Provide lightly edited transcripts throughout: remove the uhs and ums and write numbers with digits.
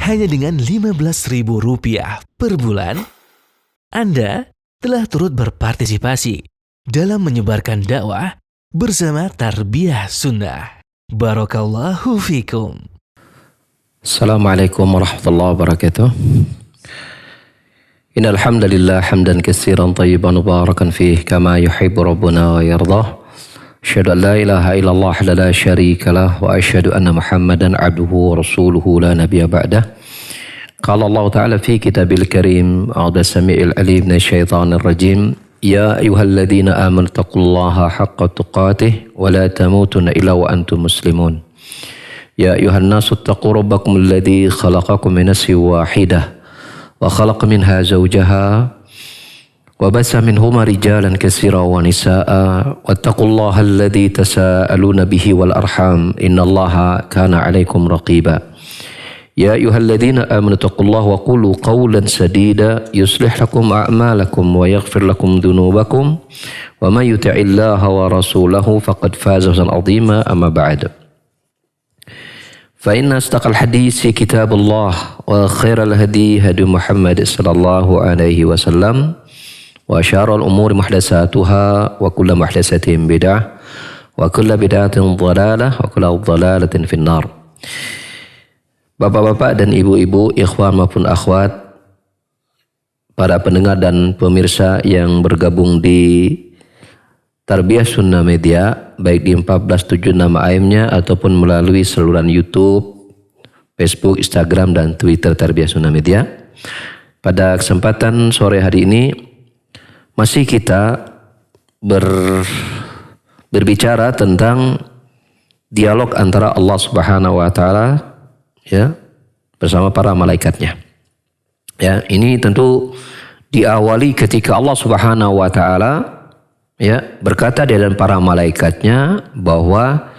Hanya dengan Rp15.000 per bulan, Anda telah turut berpartisipasi dalam menyebarkan dakwah bersama Tarbiyah Sunnah. Barakallahu fikum. Assalamualaikum warahmatullahi wabarakatuh. Innal hamdalillah hamdan katsiran tayyiban mubarakan fihi kama yuhibbu rabbuna wa yardah. Asyhadu an la ilaha illallah la syarikalah wa asyhadu anna Muhammadan abduhu wa rasuluhu la nabiyya ba'dah. Qala Allah Ta'ala fi kitabil karim a'udzu samii'il alim minasyaitonir rajim. Ya ayyuhalladzina amanu taqullaha haqqa tuqatih wa la tamutunna illa wa antum muslimun. Ya ayuhan nasu taqu rabbakum alladhi khalaqakum min nafsin wahidah wa khalaqa minha zawjaha wa bassa minhuma rijalan katsiran wa nisaa'a wattaqullaha alladhi tasaaluna bihi wal arham innallaha kana 'alaikum raqiba. Ya ayyuhalladzina amanu taqullaha wa qulu qawlan sadida yuslih lakum a'malakum wa yaghfir lakum dhunubakum wa may yuti'illaha wa rasulahu faqad faza fawzan 'azima amma ba'd. فإن أصدق الحديث كتاب الله وخير الهدي هدي محمد صلى الله عليه وسلم وشر الأمور محدثاتها وكل محدثة بدعة وكل بدعة ضلالة وكل ضلالة في النار. Bapak-bapak dan ibu-ibu, ikhwan maupun akhwat, para pendengar dan pemirsa yang bergabung di Tarbiyah Sunnah Media, baik di 1476 AM-nya ataupun melalui saluran YouTube, Facebook, Instagram, dan Twitter Tarbiyah Sunnah Media. Pada kesempatan sore hari ini masih kita berbicara tentang dialog antara Allah Subhanahu wa taala ya bersama para malaikatnya. Ya, ini tentu diawali ketika Allah Subhanahu wa taala ya berkata di dalam para malaikatnya bahwa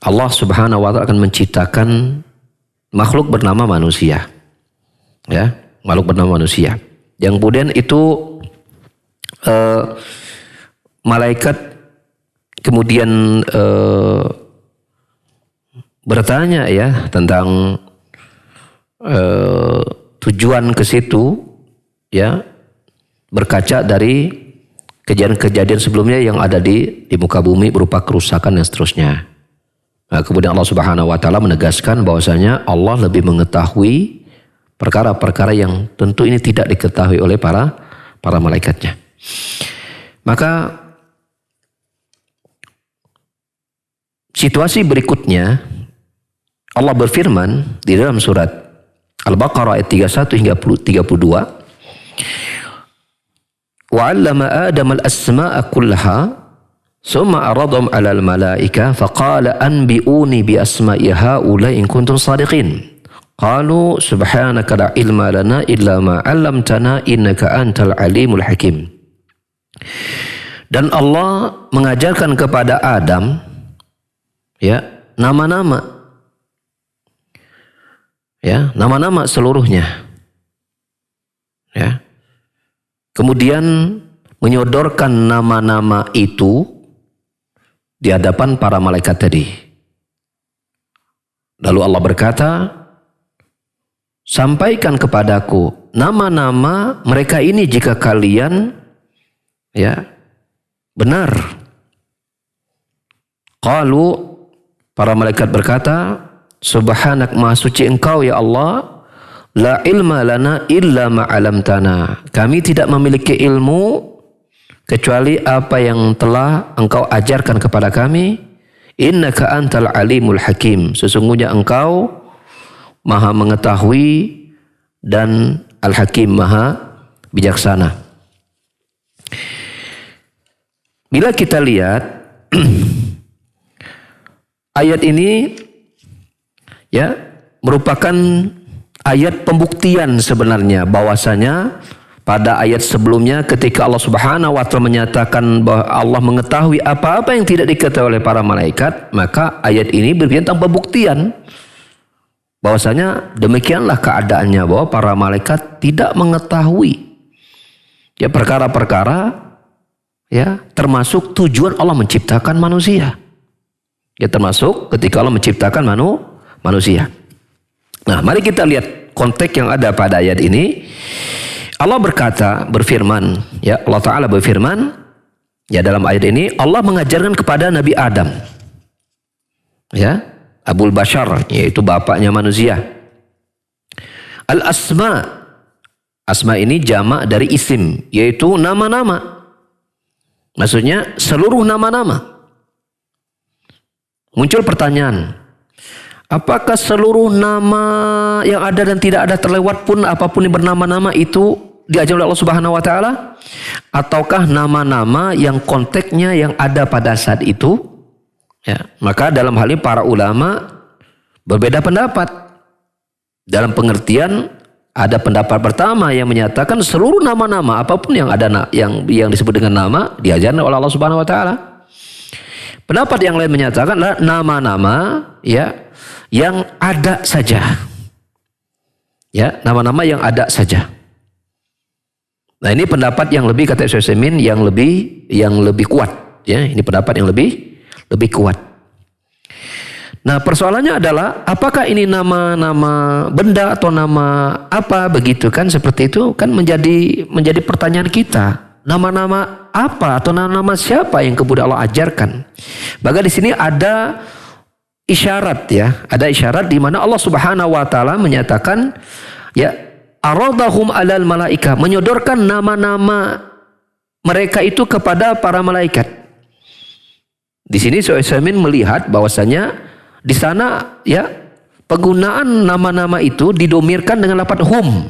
Allah Subhanahu wa taala akan menciptakan makhluk bernama manusia. Ya, makhluk bernama manusia. Yang kemudian itu malaikat kemudian bertanya ya tentang tujuan ke situ ya, berkaca dari kejadian-kejadian sebelumnya yang ada di muka bumi berupa kerusakan dan seterusnya. Nah, kemudian Allah Subhanahu wa taala menegaskan bahwasanya Allah lebih mengetahui perkara-perkara yang tentu ini tidak diketahui oleh para malaikatnya. Maka situasi berikutnya Allah berfirman di dalam surat Al-Baqarah ayat 31 hingga 32. وعلم آدم الأسماء كلها ثم عرضهم على الملائكة فقال أنبئوني بأسماء هؤلاء إن كنتم صادقين قالوا سبحانك لا علم لنا إلا ما علمتنا إنك أنت العليم الحكيم. Dan Allah mengajarkan kepada Adam ya nama-nama seluruhnya ya. Kemudian menyodorkan nama-nama itu di hadapan para malaikat tadi. Lalu Allah berkata, sampaikan kepadaku nama-nama mereka ini jika kalian ya benar. Qalu, para malaikat berkata, subhanak, maha suci engkau ya Allah. La ilma lana illa ma'alamtana. Kami tidak memiliki ilmu kecuali apa yang telah engkau ajarkan kepada kami. Innaka antal alimul hakim. Sesungguhnya engkau maha mengetahui dan al-hakim, maha bijaksana. Bila kita lihat ayat ini ya merupakan ayat pembuktian sebenarnya bahwasanya pada ayat sebelumnya ketika Allah Subhanahu wa taala menyatakan bahwa Allah mengetahui apa-apa yang tidak diketahui oleh para malaikat, maka ayat ini berbicara tentang pembuktian bahwasanya demikianlah keadaannya, bahwa para malaikat tidak mengetahui ya perkara-perkara ya termasuk tujuan Allah menciptakan manusia. Ya termasuk ketika Allah menciptakan manusia. Nah, mari kita lihat konteks yang ada pada ayat ini. Allah berfirman, ya, Allah Ta'ala berfirman, ya, dalam ayat ini Allah mengajarkan kepada Nabi Adam, ya, Abul Bashar, yaitu bapaknya manusia, al-asma. Asma ini jamak dari isim, yaitu nama-nama. Maksudnya seluruh nama-nama. Muncul pertanyaan, apakah seluruh nama yang ada dan tidak ada terlewat pun apapun yang bernama-nama itu diajar oleh Allah Subhanahu wa taala, ataukah nama-nama yang konteksnya yang ada pada saat itu? Ya, maka dalam hal ini para ulama berbeda pendapat. Dalam pengertian, ada pendapat pertama yang menyatakan seluruh nama-nama apapun yang ada yang disebut dengan nama diajarkan oleh Allah Subhanahu wa taala. Pendapat yang lain menyatakan nama-nama, ya, yang ada saja. Ya, nama-nama yang ada saja. Nah, ini pendapat yang lebih, kata Syekh Utsaimin, yang lebih kuat, ya. Ini pendapat yang lebih kuat. Nah, persoalannya adalah apakah ini nama-nama benda atau nama apa, begitu kan? Seperti itu kan menjadi pertanyaan kita. Nama-nama apa atau nama-nama siapa yang kemudian Allah ajarkan? Maka di sini ada isyarat, ya. Ada isyarat di mana Allah Subhanahu wa taala menyatakan, ya, aradahum alal malaika, menyodorkan nama-nama mereka itu kepada para malaikat. Di sini Syekh Utsaimin melihat bahwasanya di sana, ya, penggunaan nama-nama itu didomirkan dengan lafaz hum.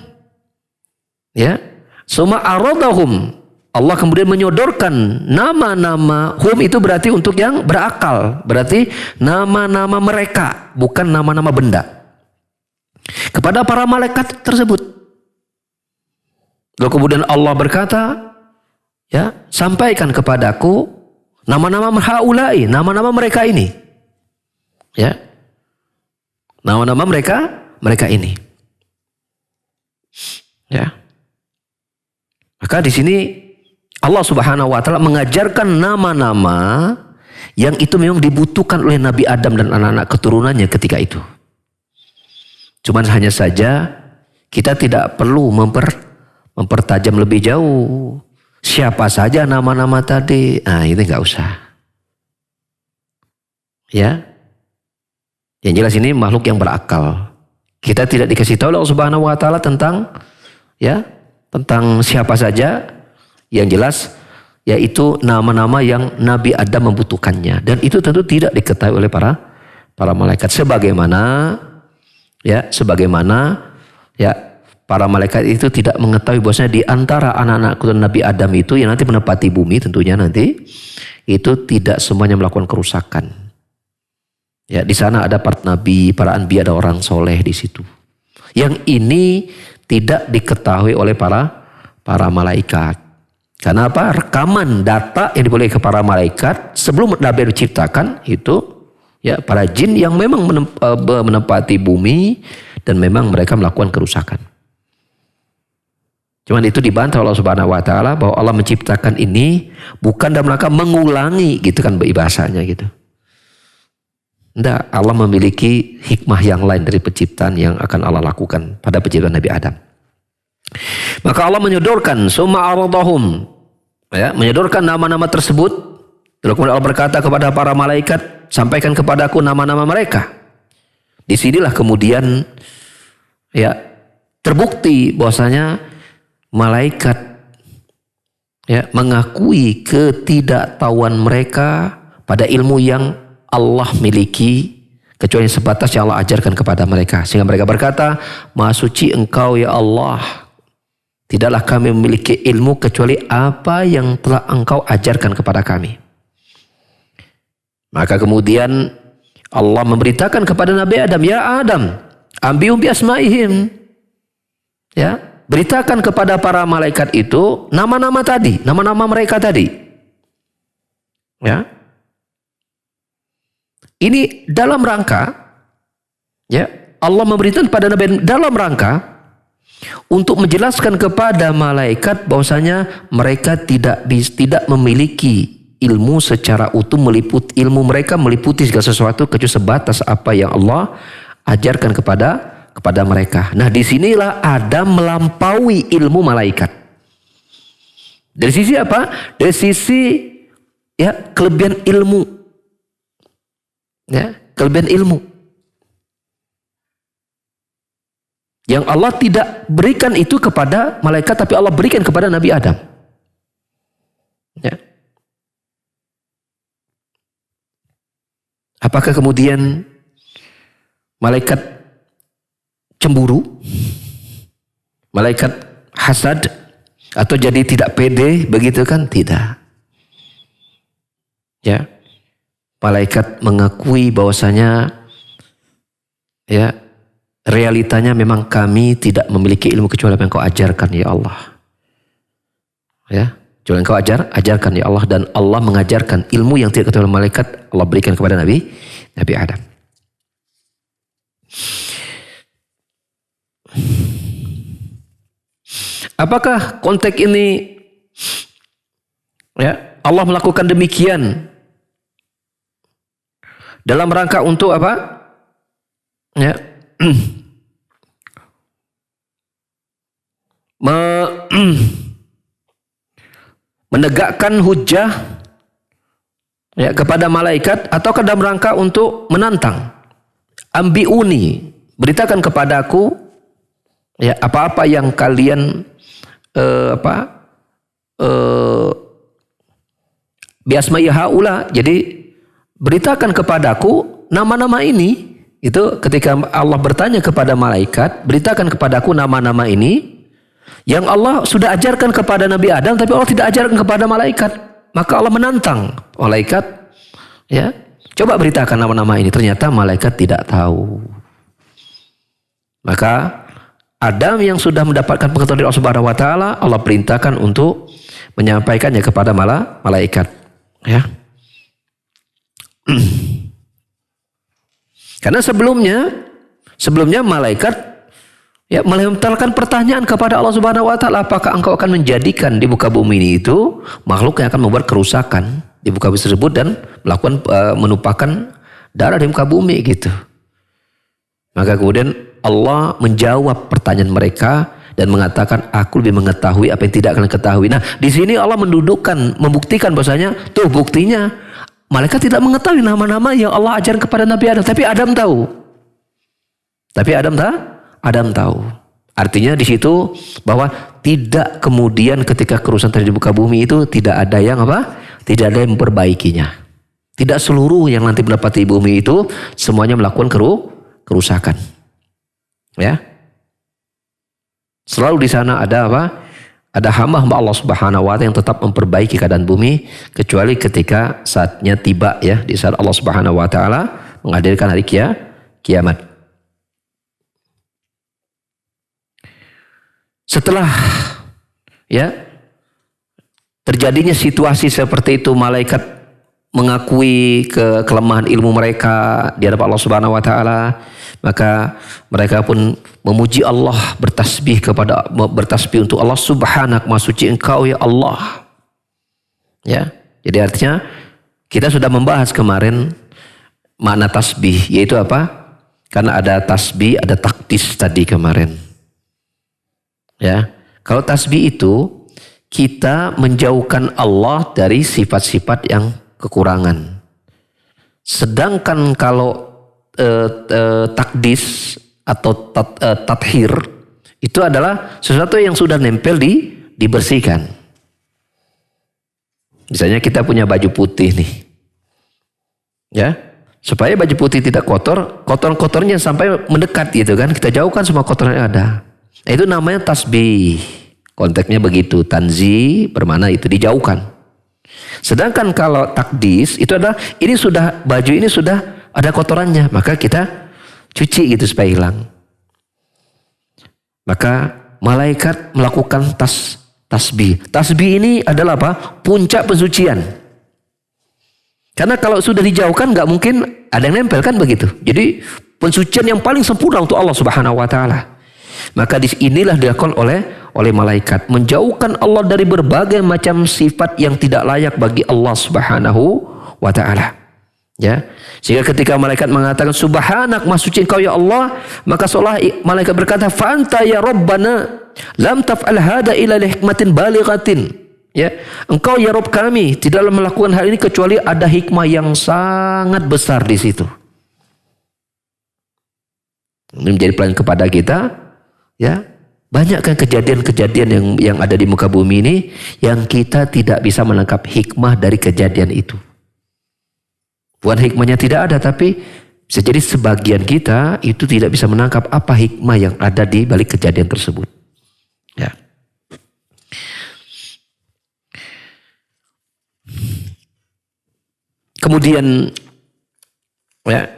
Ya. Summa aradahum, Allah kemudian menyodorkan nama-nama hum itu berarti untuk yang berakal, berarti nama-nama mereka, bukan nama-nama benda, kepada para malaikat tersebut. Lalu kemudian Allah berkata, ya, sampaikan kepadaku nama-nama haulai, nama-nama mereka ini. Ya, nama-nama mereka ini. Ya, maka di sini Allah Subhanahu wa taala mengajarkan nama-nama yang itu memang dibutuhkan oleh Nabi Adam dan anak-anak keturunannya ketika itu. Cuman hanya saja kita tidak perlu mempertajam lebih jauh. Siapa saja nama-nama tadi? Nah, itu nggak usah. Ya. Yang jelas ini makhluk yang berakal. Kita tidak dikasih tahu Allah Subhanahu wa taala tentang, ya, tentang siapa saja. Yang jelas yaitu nama-nama yang Nabi Adam membutuhkannya, dan itu tentu tidak diketahui oleh para malaikat, sebagaimana para malaikat itu tidak mengetahui bahwasanya di antara anak-anak keturunan Nabi Adam itu yang nanti menempati bumi, tentunya nanti itu tidak semuanya melakukan kerusakan. Ya, di sana ada para nabi, para anbiya, ada orang soleh di situ. Yang ini tidak diketahui oleh para malaikat. Karena apa? Rekaman data yang diberikan ke para malaikat sebelum Nabi diciptakan itu, ya, para jin yang memang menempati bumi dan memang mereka melakukan kerusakan. Cuman itu dibantah Allah Subhanahu wa taala bahwa Allah menciptakan ini bukan dalam rangka mengulangi, gitu kan bahasanya gitu. Tidak, Allah memiliki hikmah yang lain dari penciptaan yang akan Allah lakukan pada penciptaan Nabi Adam. Maka Allah menyodorkan summa aradahum, ya, menyodorkan nama-nama tersebut. Lalu kemudian Allah berkata kepada para malaikat, sampaikan kepadaku nama-nama mereka. Disinilah kemudian, ya, terbukti bahwasanya malaikat, ya, mengakui ketidaktahuan mereka pada ilmu yang Allah miliki, kecuali sebatas yang Allah ajarkan kepada mereka. Sehingga mereka berkata, Maha suci Engkau ya Allah, tidaklah kami memiliki ilmu kecuali apa yang telah Engkau ajarkan kepada kami. Maka kemudian Allah memberitakan kepada Nabi Adam, ya Adam, ambium bi asmaihim, ya, beritakan kepada para malaikat itu nama-nama tadi, nama-nama mereka tadi. Ya. Ini dalam rangka, ya, Allah memberitakan pada Nabi dalam rangka untuk menjelaskan kepada malaikat bahwasanya mereka tidak memiliki ilmu secara utuh, ilmu mereka meliputi segala sesuatu kecuali sebatas apa yang Allah ajarkan kepada kepada mereka. Nah, disinilah Adam melampaui ilmu malaikat. Dari sisi apa? Dari sisi ya kelebihan ilmu. Ya, kelebihan ilmu. Yang Allah tidak berikan itu kepada malaikat, tapi Allah berikan kepada Nabi Adam. Ya. Apakah kemudian malaikat cemburu? Malaikat hasad? Atau jadi tidak pede? Begitu kan? Tidak. Ya. Malaikat mengakui bahwasanya ya, realitanya memang kami tidak memiliki ilmu kecuali apa yang kau ajarkan ya Allah. Ya, kecuali yang kau ajarkan ya Allah, dan Allah mengajarkan ilmu yang tidak ketahui oleh malaikat, Allah berikan kepada Nabi Adam. Apakah konteks ini ya Allah melakukan demikian dalam rangka untuk apa? Ya. Menegakkan hujah ya kepada malaikat, atau dalam rangka untuk menantang? Ambiuni, beritakan kepadaku ya apa-apa yang kalian biasma'i haula, jadi beritakan kepadaku nama-nama ini. Itu ketika Allah bertanya kepada malaikat, beritakan kepadaku nama-nama ini yang Allah sudah ajarkan kepada Nabi Adam, tapi Allah tidak ajarkan kepada malaikat. Maka Allah menantang malaikat, ya, coba beritakan nama-nama ini. Ternyata malaikat tidak tahu. Maka Adam yang sudah mendapatkan pengetahuan dari Allah Subhanahu wa taala, Allah perintahkan untuk menyampaikannya kepada malaikat, ya. Karena sebelumnya malaikat ya melontarkan pertanyaan kepada Allah Subhanahu wa taala, apakah engkau akan menjadikan di muka bumi ini itu makhluk yang akan membuat kerusakan di muka bumi tersebut dan melakukan menumpahkan darah di muka bumi gitu. Maka kemudian Allah menjawab pertanyaan mereka dan mengatakan, aku lebih mengetahui apa yang tidak kalian ketahui. Nah, di sini Allah membuktikan bahwasanya tuh buktinya malaikat tidak mengetahui nama-nama yang Allah ajarkan kepada Nabi Adam, tapi Adam tahu. Adam tahu. Artinya di situ bahwa tidak kemudian ketika kerusakan terjadi di muka bumi itu tidak ada yang apa? Tidak ada yang memperbaikinya. Tidak seluruh yang nanti mendapati bumi itu semuanya melakukan kerusakan. Ya. Selalu di sana ada apa? Ada hamba-hamba Allah Subhanahu wa taala yang tetap memperbaiki keadaan bumi, kecuali ketika saatnya tiba ya, di saat Allah Subhanahu wa taala menghadirkan hari kiamat. Setelah ya terjadinya situasi seperti itu, malaikat mengakui kelemahan ilmu mereka di hadapan Allah Subhanahu wa taala, maka mereka pun memuji Allah, bertasbih untuk Allah Subhanahu, Maha Suci Engkau ya Allah. Ya, jadi artinya kita sudah membahas kemarin makna tasbih, yaitu apa? Karena ada tasbih, ada takdis tadi kemarin. Ya, kalau tasbih itu kita menjauhkan Allah dari sifat-sifat yang kekurangan. Sedangkan kalau takdis atau tathir itu adalah sesuatu yang sudah nempel dibersihkan. Misalnya kita punya baju putih nih, ya, supaya baju putih tidak kotor, kotor-kotornya sampai mendekat gitu kan, kita jauhkan semua kotoran yang ada. Nah, itu namanya tasbih. Konteksnya begitu, tanzi bermakna itu dijauhkan. Sedangkan kalau takdis itu adalah baju ini sudah ada kotorannya, maka kita cuci gitu supaya hilang. Maka malaikat melakukan tasbih. Tasbih ini adalah apa? Puncak pensucian. Karena kalau sudah dijauhkan nggak mungkin ada yang nempel kan begitu. Jadi pensucian yang paling sempurna untuk Allah Subhanahu wa taala. Maka inilah dilakukan oleh malaikat, menjauhkan Allah dari berbagai macam sifat yang tidak layak bagi Allah Subhanahu wa taala. Ya, sehingga ketika malaikat mengatakan subhanak, maha suci engkau ya Allah, maka seolah malaikat berkata fa anta ya rabbana lam taf'al hada illa li hikmatin balighatin. Ya, engkau ya Rabb kami tidaklah melakukan hal ini kecuali ada hikmah yang sangat besar di situ. Ini menjadi pelajaran kepada kita, ya. Banyak kan kejadian-kejadian yang ada di muka bumi ini yang kita tidak bisa menangkap hikmah dari kejadian itu. Bukan hikmahnya tidak ada, tapi bisa jadi sebagian kita itu tidak bisa menangkap apa hikmah yang ada di balik kejadian tersebut. Ya. Kemudian, ya,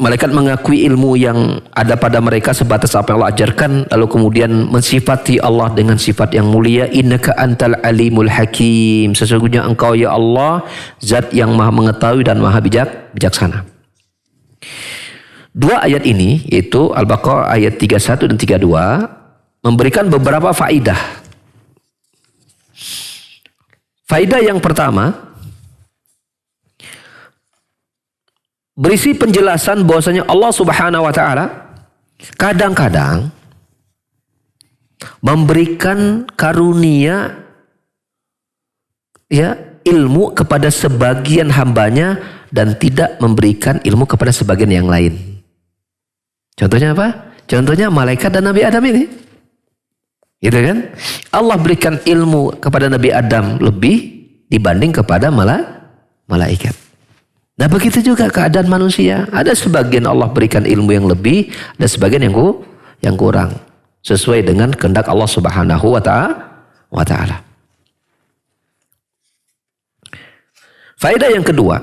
malaikat mengakui ilmu yang ada pada mereka sebatas apa yang Allah ajarkan, lalu kemudian mensifati Allah dengan sifat yang mulia, innaka antal alimul hakim, sesungguhnya engkau ya Allah zat yang maha mengetahui dan maha bijaksana. Dua ayat ini, yaitu Al-Baqarah ayat 31 dan 32, memberikan beberapa faidah. Faidah yang pertama, berisi penjelasan bahwasanya Allah Subhanahu wa taala kadang-kadang memberikan karunia, ya, ilmu kepada sebagian hambanya dan tidak memberikan ilmu kepada sebagian yang lain. Contohnya apa? Contohnya malaikat dan Nabi Adam ini. Gitu kan? Allah berikan ilmu kepada Nabi Adam lebih dibanding kepada malaikat. Nah begitu juga keadaan manusia. Ada sebagian Allah berikan ilmu yang lebih, ada sebagian yang kurang. Sesuai dengan kehendak Allah Subhanahu wa ta'ala. Faedah yang kedua,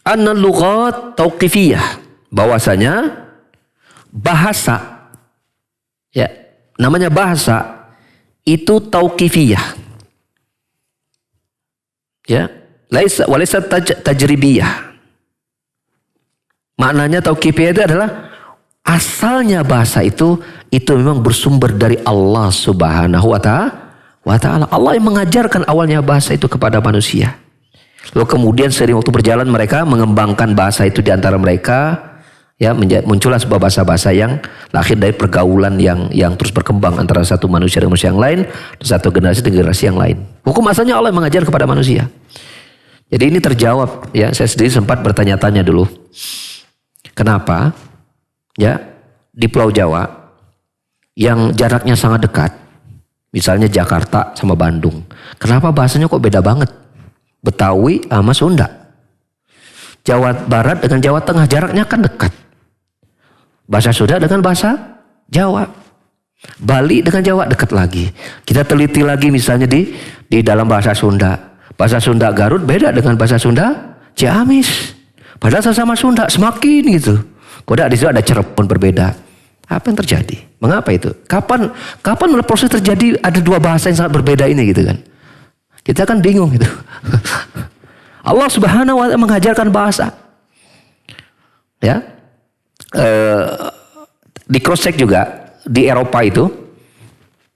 anna lughat tauqifiyah, bahwasanya bahasa, ya, namanya bahasa itu tauqifiyah, ya, walaysa tajribiyah. Maknanya tauqifiyah itu adalah asalnya bahasa itu memang bersumber dari Allah Subhanahu wa ta'ala. Allah yang mengajarkan awalnya bahasa itu kepada manusia. Lalu kemudian sering waktu berjalan mereka mengembangkan bahasa itu di antara mereka. Ya, muncullah sebuah bahasa-bahasa yang lahir dari pergaulan yang terus berkembang antara satu manusia dengan manusia yang lain, satu generasi dengan generasi yang lain. Hukum asalnya Allah mengajar kepada manusia. Jadi ini terjawab, ya, saya sendiri sempat bertanya-tanya dulu. Kenapa, ya, di Pulau Jawa yang jaraknya sangat dekat, misalnya Jakarta sama Bandung, kenapa bahasanya kok beda banget? Betawi sama Sunda. Jawa Barat dengan Jawa Tengah jaraknya kan dekat. Bahasa Sunda dengan bahasa Jawa. Bali dengan Jawa dekat lagi. Kita teliti lagi misalnya di dalam bahasa Sunda. Bahasa Sunda Garut beda dengan bahasa Sunda Ciamis. Padahal sama Sunda semakin gitu. Kok di situ ada Cirebon berbeda. Apa yang terjadi? Mengapa itu? Kapan proses terjadi ada dua bahasa yang sangat berbeda ini gitu kan? Kita kan bingung gitu. Allah Subhanahu wa ta'ala mengajarkan bahasa. Ya. Di cross check juga di Eropa itu,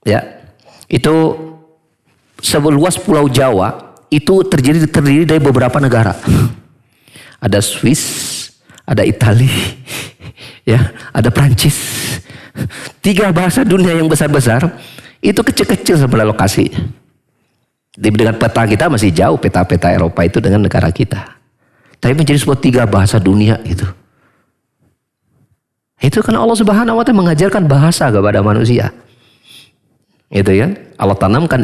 ya, itu seluas Pulau Jawa itu terdiri dari beberapa negara. Ada Swiss, ada Italia, ya, ada Prancis. 3 bahasa dunia yang besar-besar itu kecil-kecil sebelah lokasi. Dengan peta kita masih jauh, peta-peta Eropa itu dengan negara kita. Tapi menjadi sebuah 3 bahasa dunia itu. Itu karena Allah Subhanahu wa ta'ala mengajarkan bahasa kepada manusia. Itu kan? Allah tanamkan,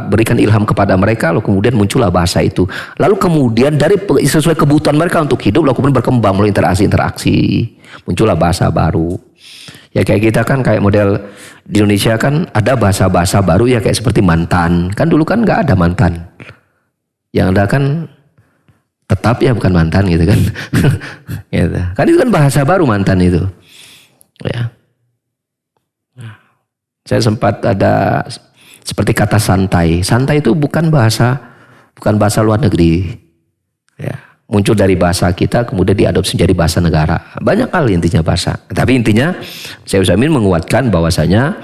berikan ilham kepada mereka, lalu kemudian muncullah bahasa itu. Lalu kemudian dari sesuai kebutuhan mereka untuk hidup, lalu kemudian berkembang melalui interaksi. Muncullah bahasa baru. Ya kayak kita kan, kayak model di Indonesia kan ada bahasa-bahasa baru ya, kayak seperti mantan. Kan dulu kan nggak ada mantan. Yang ada kan tetap ya, bukan mantan gitu kan. Gitu. Kan itu kan bahasa baru mantan itu. Ya. Saya sempat ada seperti kata santai. Santai itu bukan bahasa luar negeri. Ya, muncul dari bahasa kita kemudian diadopsi menjadi bahasa negara. Banyak hal intinya bahasa. Tapi intinya saya Utsaimin menguatkan bahwasanya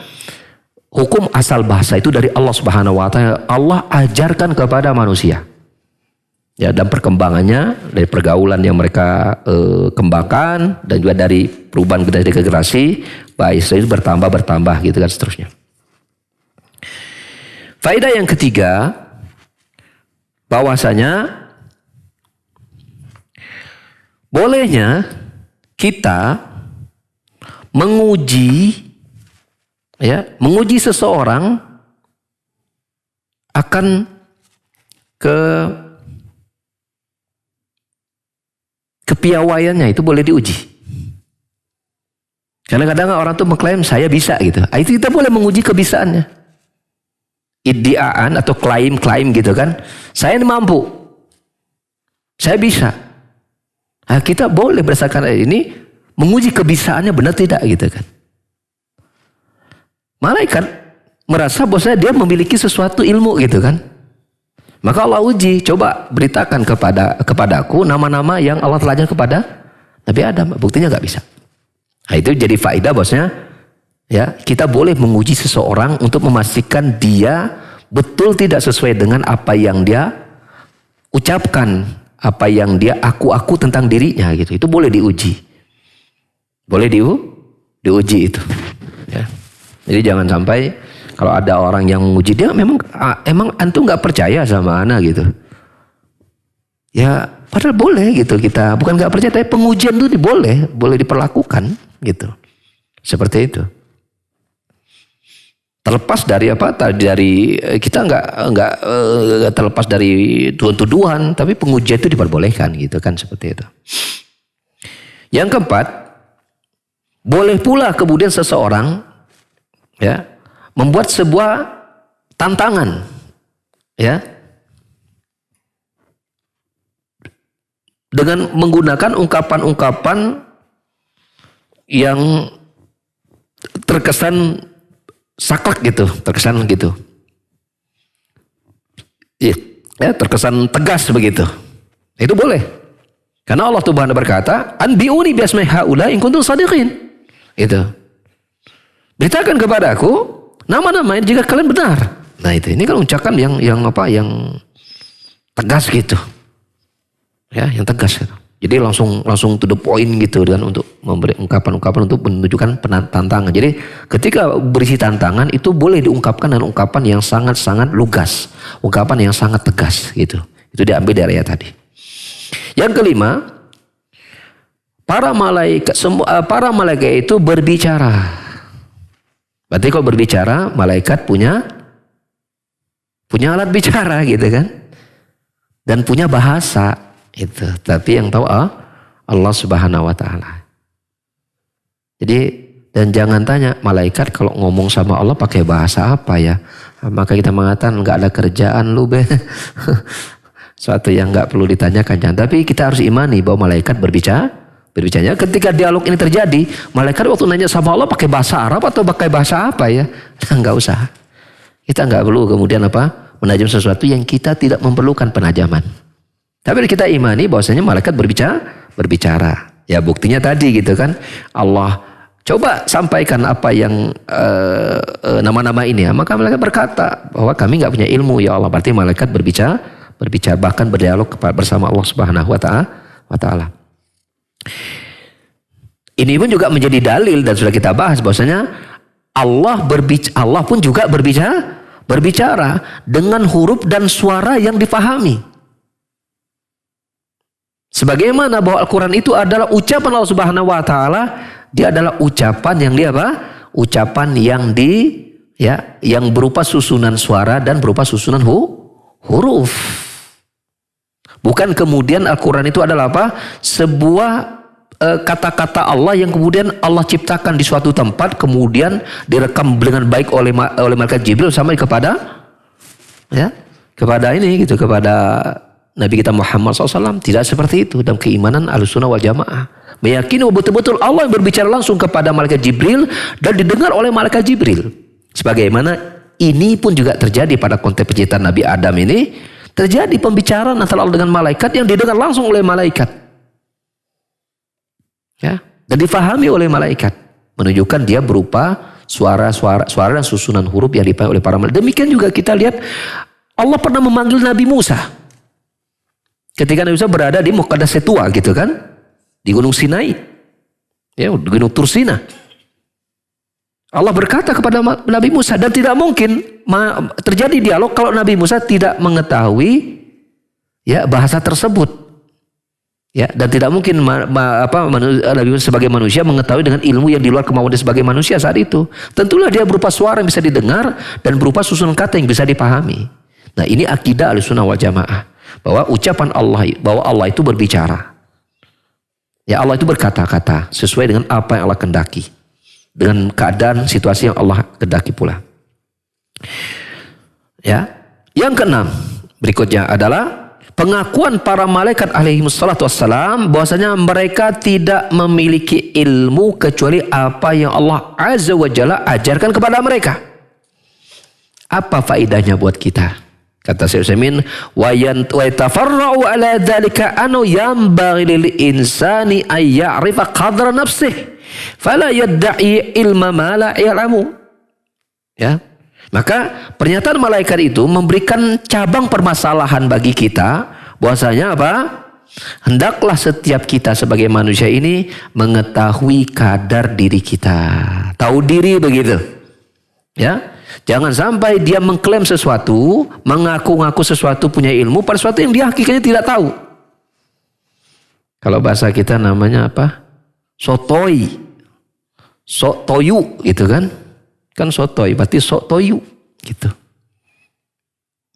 hukum asal bahasa itu dari Allah Subhanahu wa taala. Allah ajarkan kepada manusia. Ya, dan perkembangannya dari pergaulan yang mereka kembangkan dan juga dari perubahan generasi ke generasi, bahasa itu bertambah gitu kan seterusnya. Faedah yang ketiga, bahwasanya bolehnya kita menguji seseorang akan kepiawaiannya, itu boleh diuji. Karena kadang orang tuh mengklaim saya bisa gitu. Itu kita boleh menguji kebisaannya. Iddiaan atau klaim gitu kan. Saya mampu. Saya bisa. Nah, kita boleh berdasarkan ini menguji kebisaannya benar tidak gitu kan. Malaikat merasa bahwasanya dia memiliki sesuatu ilmu gitu kan. Maka Allah uji, coba beritakan kepadaku nama-nama yang Allah telah ajarkan kepada Nabi Adam. Buktinya nggak bisa. Nah, itu jadi faedah bahwasanya ya, kita boleh menguji seseorang untuk memastikan dia betul tidak sesuai dengan apa yang dia ucapkan, apa yang dia aku tentang dirinya gitu. Itu boleh diuji. Boleh diuji itu. Ya. Jadi jangan sampai kalau ada orang yang menguji dia, emang antum nggak percaya sama ana gitu. Ya, padahal boleh gitu kita. Bukan nggak percaya, tapi pengujian itu boleh diperlakukan gitu. Seperti itu. Terlepas dari apa? Dari kita nggak terlepas dari tuduhan, tapi pengujian itu diperbolehkan gitu kan, seperti itu. Yang keempat, boleh pula kemudian seseorang ya membuat sebuah tantangan ya dengan menggunakan ungkapan-ungkapan yang terkesan saklek gitu, terkesan gitu. Ya, terkesan tegas begitu. Itu boleh. Karena Allah Subhanahu berkata, "Anbi'uni bi asma'i haula in kuntum shadiqin." Itu. Beritakan kepadaku nama-nama jika kalian benar. Nah, ini kan ucapan yang tegas gitu. Ya, yang tegas gitu. Jadi langsung to the point gitu kan, untuk memberi ungkapan-ungkapan untuk menunjukkan tantangan. Jadi ketika berisi tantangan itu boleh diungkapkan dengan ungkapan yang sangat-sangat lugas, ungkapan yang sangat tegas gitu. Itu diambil dari ayat tadi. Yang kelima, para malaikat itu berbicara. Berarti kalau berbicara, malaikat punya alat bicara gitu kan, dan punya bahasa. Itu, tapi yang tahu Allah Subhanahu wa taala. Jadi, dan jangan tanya malaikat kalau ngomong sama Allah pakai bahasa apa ya. Maka kita mengatakan nggak ada kerjaan lu be. Suatu yang nggak perlu ditanyakan. Tapi kita harus imani bahwa malaikat berbicara. Ketika dialog ini terjadi, malaikat waktu nanya sama Allah pakai bahasa Arab atau pakai bahasa apa ya? Nggak usah. Kita nggak perlu kemudian menajam sesuatu yang kita tidak memerlukan penajaman. Tapi kita imani bahwasanya malaikat berbicara. Ya buktinya tadi gitu kan. Allah coba sampaikan apa yang nama-nama ini ya. Maka malaikat berkata bahwa kami nggak punya ilmu ya Allah. Berarti malaikat berbicara bahkan berdialog bersama Allah Subhanahu wa taala. Ini pun juga menjadi dalil dan sudah kita bahas bahwasanya Allah pun juga berbicara dengan huruf dan suara yang dipahami. Sebagaimana bahwa Al-Quran itu adalah ucapan Allah Subhanahu wa taala, dia adalah ucapan yang ucapan yang berupa susunan suara dan berupa susunan huruf. Bukan kemudian Al-Quran itu adalah sebuah kata-kata Allah yang kemudian Allah ciptakan di suatu tempat, kemudian direkam dengan baik oleh malaikat Jibril sampai kepada Nabi kita Muhammad SAW. Tidak seperti itu dalam keimanan Ahlussunnah wal Jamaah. Meyakini betul-betul Allah yang berbicara langsung kepada malaikat Jibril dan didengar oleh malaikat Jibril. Sebagaimana ini pun juga terjadi pada konteks penciptaan Nabi Adam ini. Terjadi pembicaraan antara Allah dengan malaikat yang didengar langsung oleh malaikat. Ya, dan difahami oleh malaikat. Menunjukkan dia berupa suara dan susunan huruf yang dipanggil oleh para malaikat. Demikian juga kita lihat Allah pernah memanggil Nabi Musa. Ketika Nabi Musa berada di Muqaddas Setua gitu kan, di Gunung Sinai, ya Gunung Tursina. Allah berkata kepada Nabi Musa, dan tidak mungkin terjadi dialog kalau Nabi Musa tidak mengetahui ya bahasa tersebut. Ya, dan tidak mungkin Nabi Musa sebagai manusia mengetahui dengan ilmu yang di luar kemauan dia sebagai manusia saat itu. Tentulah dia berupa suara yang bisa didengar dan berupa susunan kata yang bisa dipahami. Nah, ini akidah Ahlussunnah wal Jamaah, bahwa ucapan Allah, bahwa Allah itu berbicara. Ya, Allah itu berkata-kata sesuai dengan apa yang Allah kehendaki, dengan keadaan situasi yang Allah kehendaki pula. Ya, yang keenam berikutnya adalah pengakuan para malaikat alaihi wassalatu wassalam bahwasanya mereka tidak memiliki ilmu kecuali apa yang Allah azza wa jalla ajarkan kepada mereka. Apa faedahnya buat kita? Kata Syekh Utsaimin, wa yatafarra'u ala dzalika anu yanbaghi lil insani ay ya'rifa qadra nafsihi fala yadda'i ilma ma la ya'lamu. Ya. Maka pernyataan malaikat itu memberikan cabang permasalahan bagi kita, bahwasanya apa? Hendaklah setiap kita sebagai manusia ini mengetahui kadar diri kita. Tahu diri begitu. Ya. Jangan sampai dia mengklaim sesuatu, mengaku-ngaku sesuatu punya ilmu pada sesuatu yang dia hakikatnya tidak tahu. Kalau bahasa kita namanya apa? Sotoi. Sotoyu gitu kan? Kan sotoy, berarti sotoyu gitu.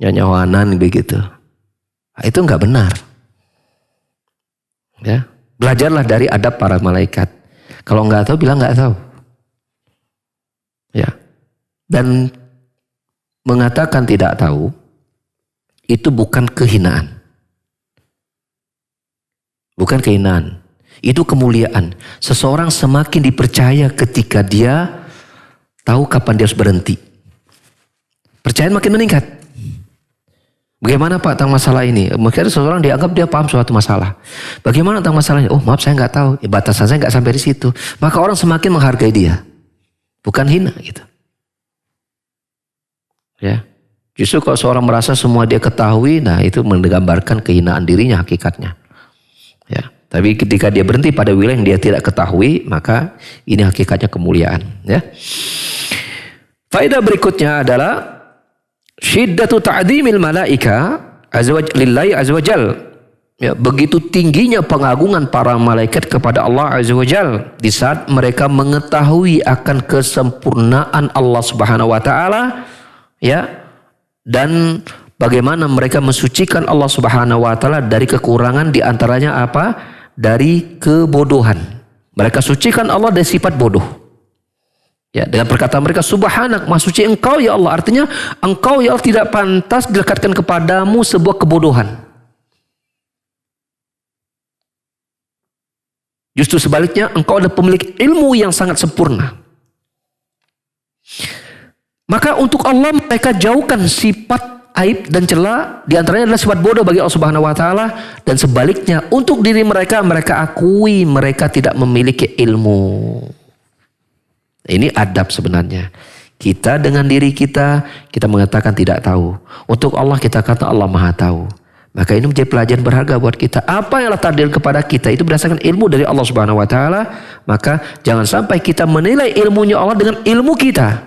Ya nyawanan begitu. Nah, itu enggak benar. Ya, belajarlah dari adab para malaikat. Kalau enggak tahu bilang enggak tahu. Ya. Dan mengatakan tidak tahu itu bukan kehinaan. Bukan kehinaan. Itu kemuliaan. Seseorang semakin dipercaya ketika dia tahu kapan dia harus berhenti. Percayaan makin meningkat. Bagaimana Pak tentang masalah ini? Mungkin seseorang dianggap dia paham suatu masalah. Bagaimana tentang masalahnya? Oh maaf saya nggak tahu. Batasan saya nggak sampai di situ. Maka orang semakin menghargai dia. Bukan hina gitu. Ya. Justru kalau seorang merasa semua dia ketahui, nah itu menggambarkan kehinaan dirinya hakikatnya. Ya. Tapi ketika dia berhenti pada wilayah yang dia tidak ketahui, maka ini hakikatnya kemuliaan. Ya. Faedah berikutnya adalah syiddatu ta'dhimil malaika lillahi azza wajal. Ya, begitu tingginya pengagungan para malaikat kepada Allah azza wajal di saat mereka mengetahui akan kesempurnaan Allah Subhanahu wa taala, ya. Dan bagaimana mereka mensucikan Allah Subhanahu wa taala dari kekurangan, di antaranya apa? Dari kebodohan. Mereka sucikan Allah dari sifat bodoh. Ya, dengan perkataan mereka subhanak, maha suci engkau ya Allah. Artinya engkau ya Allah tidak pantas dilekatkan kepadamu sebuah kebodohan. Justru sebaliknya engkau adalah pemilik ilmu yang sangat sempurna. Maka untuk Allah mereka jauhkan sifat aib dan celah, di antaranya adalah sifat bodoh bagi Allah Subhanahu wa taala, dan sebaliknya untuk diri mereka, mereka akui mereka tidak memiliki ilmu. Ini adab sebenarnya. Kita dengan diri kita mengatakan tidak tahu. Untuk Allah kita kata Allah Maha tahu. Maka ini menjadi pelajaran berharga buat kita. Apa yang Allah takdirkan kepada kita itu berdasarkan ilmu dari Allah Subhanahu wa taala. Maka jangan sampai kita menilai ilmunya Allah dengan ilmu kita.